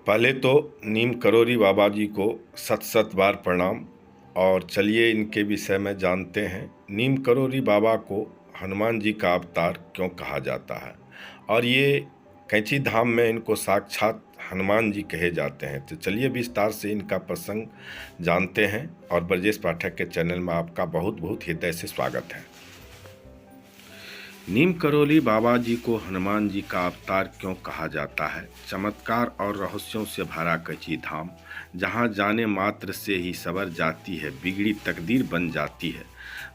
पहले तो नीम करोली बाबा जी को सत सत बार प्रणाम। और चलिए इनके विषय में जानते हैं। नीम करोली बाबा को हनुमान जी का अवतार क्यों कहा जाता है, और ये कैंची धाम में इनको साक्षात हनुमान जी कहे जाते हैं। तो चलिए विस्तार से इनका प्रसंग जानते हैं। और ब्रजेश पाठक के चैनल में आपका बहुत बहुत हृदय से स्वागत है। नीम करोली बाबा जी को हनुमान जी का अवतार क्यों कहा जाता है? चमत्कार और रहस्यों से भरा कैंची धाम, जहां जाने मात्र से ही सवर जाती है, बिगड़ी तकदीर बन जाती है।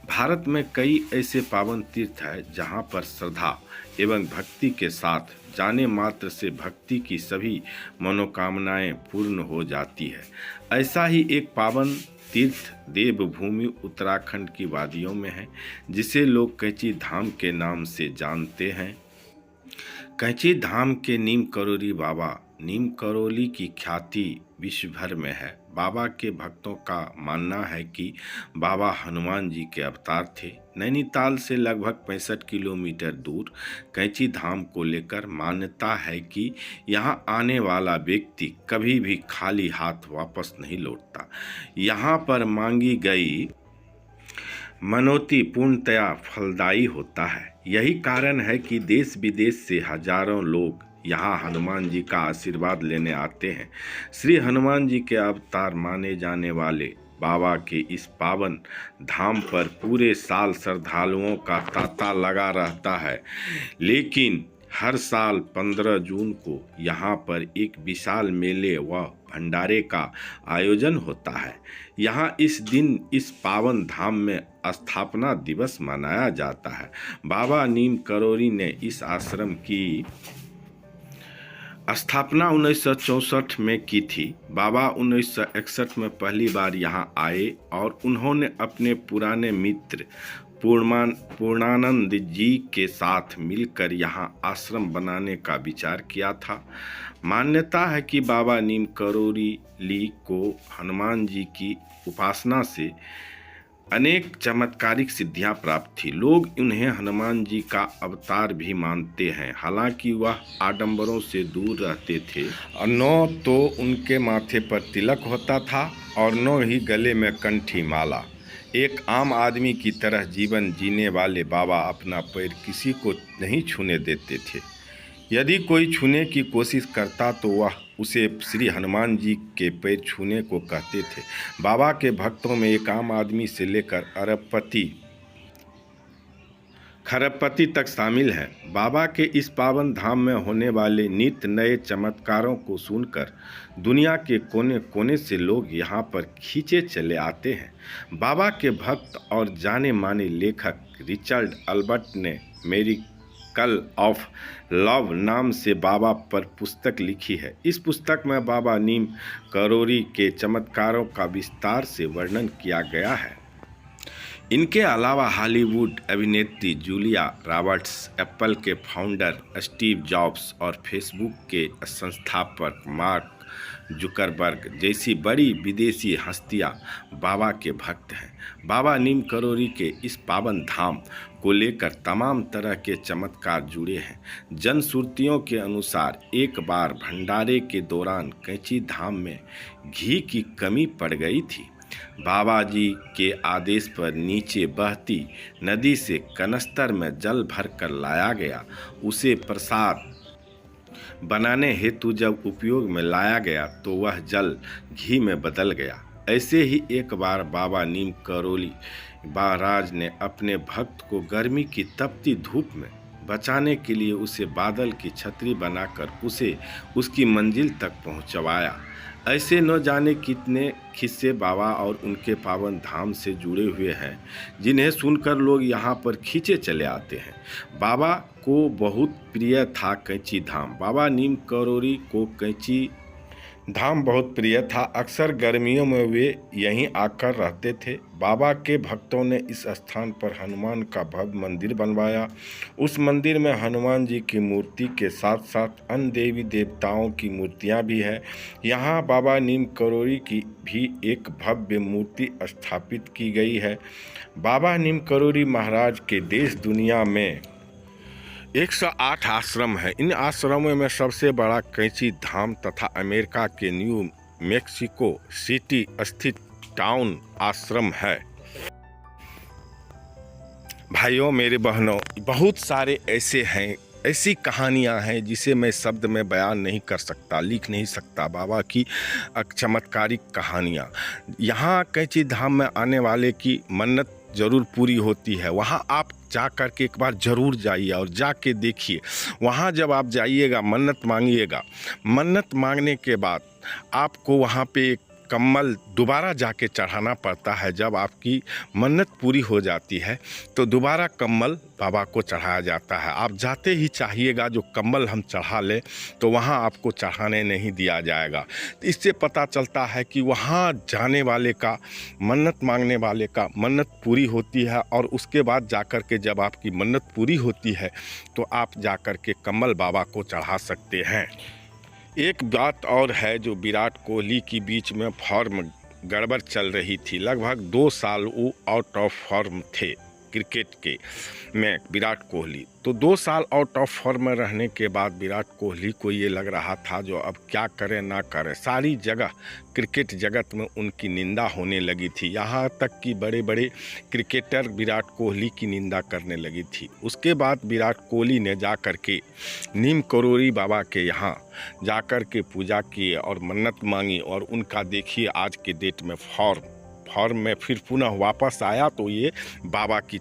भारत में कई ऐसे पावन तीर्थ हैं जहां पर श्रद्धा एवं भक्ति के साथ जाने मात्र से भक्ति की सभी मनोकामनाएं पूर्ण हो जाती है। ऐसा ही एक पावन तीर्थ देवभूमि उत्तराखंड की वादियों में है, जिसे लोग कैंची धाम के नाम से जानते हैं। कैंची धाम के नीम करोली बाबा नीम करोली की ख्याति विश्व भर में है। बाबा के भक्तों का मानना है कि बाबा हनुमान जी के अवतार थे। नैनीताल से लगभग 65 किलोमीटर दूर कैंची धाम को लेकर मान्यता है कि यहाँ आने वाला व्यक्ति कभी भी खाली हाथ वापस नहीं लौटता। यहाँ पर मांगी गई मनोती पूर्णतया फलदायी होता है। यही कारण है कि देश विदेश से हजारों लोग यहाँ हनुमान जी का आशीर्वाद लेने आते हैं। श्री हनुमान जी के अवतार माने जाने वाले बाबा के इस पावन धाम पर पूरे साल श्रद्धालुओं का तांता लगा रहता है, लेकिन हर साल 15 जून को यहाँ पर एक विशाल मेले व भंडारे का आयोजन होता है। यहाँ इस दिन इस पावन धाम में स्थापना दिवस मनाया जाता है। बाबा नीम करोली ने इस आश्रम की स्थापना 1964 में की थी। बाबा 1961 में पहली बार यहाँ आए और उन्होंने अपने पुराने मित्र पूर्णानंद जी के साथ मिलकर यहाँ आश्रम बनाने का विचार किया था। मान्यता है कि बाबा नीम करोली को हनुमान जी की उपासना से अनेक चमत्कारिक सिद्धियां प्राप्त थी। लोग उन्हें हनुमान जी का अवतार भी मानते हैं। हालांकि वह आडंबरों से दूर रहते थे और न तो उनके माथे पर तिलक होता था और न ही गले में कंठी माला। एक आम आदमी की तरह जीवन जीने वाले बाबा अपना पैर किसी को नहीं छूने देते थे। यदि कोई छूने की कोशिश करता तो वह उसे श्री हनुमान जी के पैर छूने को कहते थे। बाबा के भक्तों में एक आम आदमी से लेकर अरबपति खरबपति तक शामिल हैं। बाबा के इस पावन धाम में होने वाले नित्य नए चमत्कारों को सुनकर दुनिया के कोने कोने से लोग यहाँ पर खींचे चले आते हैं। बाबा के भक्त और जाने माने लेखक रिचर्ड अल्बर्ट ने मेरिकल ऑफ लव नाम से बाबा पर पुस्तक लिखी है। इस पुस्तक में बाबा नीम करोली के चमत्कारों का विस्तार से वर्णन किया गया है। इनके अलावा हॉलीवुड अभिनेत्री जूलिया रॉबर्ट्स, एप्पल के फाउंडर स्टीव जॉब्स और फेसबुक के संस्थापक मार्क जुकरबर्ग जैसी बड़ी विदेशी हस्तियां बाबा के भक्त हैं। बाबा नीम करोली के इस पावन धाम को लेकर तमाम तरह के चमत्कार जुड़े हैं। जनश्रुतियों के अनुसार एक बार भंडारे के दौरान कैंची धाम में घी की कमी पड़ गई थी। बाबा जी के आदेश पर नीचे बहती नदी से कनस्तर में जल भरकर लाया गया। उसे प्रसाद बनाने हेतु जब उपयोग में लाया गया तो वह जल घी में बदल गया। ऐसे ही एक बार बाबा नीम करोली महाराज ने अपने भक्त को गर्मी की तपती धूप में बचाने के लिए उसे बादल की छतरी बनाकर उसे उसकी मंजिल तक पहुंचवाया। ऐसे न जाने कितने किस्से बाबा और उनके पावन धाम से जुड़े हुए हैं, जिन्हें सुनकर लोग यहाँ पर खींचे चले आते हैं। बाबा को बहुत प्रिय था कैंची धाम। बाबा नीम करोली को कैंची धाम बहुत प्रिय था। अक्सर गर्मियों में वे यहीं आकर रहते थे। बाबा के भक्तों ने इस स्थान पर हनुमान का भव्य मंदिर बनवाया। उस मंदिर में हनुमान जी की मूर्ति के साथ साथ अन्य देवी देवताओं की मूर्तियां भी हैं। यहाँ बाबा नीम करोली की भी एक भव्य मूर्ति स्थापित की गई है। बाबा नीम करोली महाराज के देश दुनिया में 108 आश्रम है। इन आश्रमों में सबसे बड़ा कैंची धाम तथा अमेरिका के न्यू मैक्सिको सिटी स्थित टाउन आश्रम है। भाइयों मेरे बहनों, बहुत सारे ऐसे हैं, ऐसी कहानियां हैं जिसे मैं शब्द में बयान नहीं कर सकता, लिख नहीं सकता। बाबा की चमत्कारिक कहानियां। यहाँ कैंची धाम में आने वाले की मन्नत ज़रूर पूरी होती है। वहाँ आप जा कर के एक बार ज़रूर जाइए और जाके देखिए। वहाँ जब आप जाइएगा, मन्नत मांगिएगा, मन्नत मांगने के बाद आपको वहाँ पे एक कम्बल दोबारा जाके चढ़ाना पड़ता है। जब आपकी मन्नत पूरी हो जाती है तो दोबारा कम्बल बाबा को चढ़ाया जाता है। आप जाते ही चाहिएगा जो कम्बल हम चढ़ा लें, तो वहाँ आपको चढ़ाने नहीं दिया जाएगा। इससे पता चलता है कि वहाँ जाने वाले का, मन्नत मांगने वाले का मन्नत पूरी होती है। और उसके बाद जाकर के जब आपकी मन्नत पूरी होती है तो आप जाकर के कम्बल बाबा को चढ़ा सकते हैं। एक बात और है, जो विराट कोहली की बीच में फॉर्म गड़बड़ चल रही थी। लगभग 2 साल वो आउट ऑफ फॉर्म थे क्रिकेट के में विराट कोहली। तो 2 साल आउट ऑफ फॉर्म में रहने के बाद विराट कोहली को ये लग रहा था जो अब क्या करें ना करें। सारी जगह क्रिकेट जगत में उनकी निंदा होने लगी थी। यहाँ तक कि बड़े बड़े क्रिकेटर विराट कोहली की निंदा करने लगी थी। उसके बाद विराट कोहली ने जा कर के नीम करोली बाबा के यहाँ जा कर के पूजा किए और मन्नत मांगी, और उनका देखिए आज के डेट में फॉर्म में फिर पुनः वापस आया। तो ये बाबा की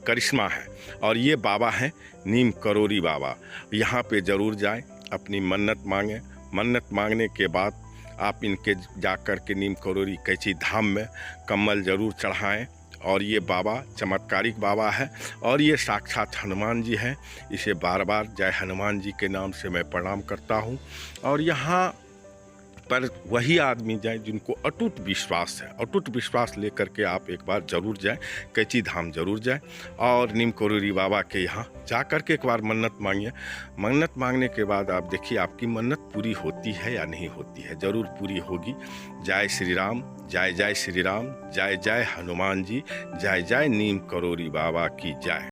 करिश्मा है, और ये बाबा हैं नीम करोली बाबा। यहाँ पे ज़रूर जाएं, अपनी मन्नत मांगें। मन्नत मांगने के बाद आप इनके जाकर के नीम करोली कैंची धाम में कम्बल ज़रूर चढ़ाएं। और ये बाबा चमत्कारिक बाबा है, और ये साक्षात हनुमान जी हैं। इसे बार बार जय हनुमान जी के नाम से मैं प्रणाम करता हूँ। और यहाँ पर वही आदमी जाए जिनको अटूट विश्वास है। अटूट विश्वास लेकर के आप एक बार ज़रूर जाएं, कैंची धाम ज़रूर जाएं, और नीम करोली बाबा के यहाँ जा कर के एक बार मन्नत मांगिए। मन्नत मांगने के बाद आप देखिए आपकी मन्नत पूरी होती है या नहीं होती है। ज़रूर पूरी होगी। जय श्री राम, जय जय श्री राम, जय जय हनुमान जी, जय जय नीम करोली बाबा की जय।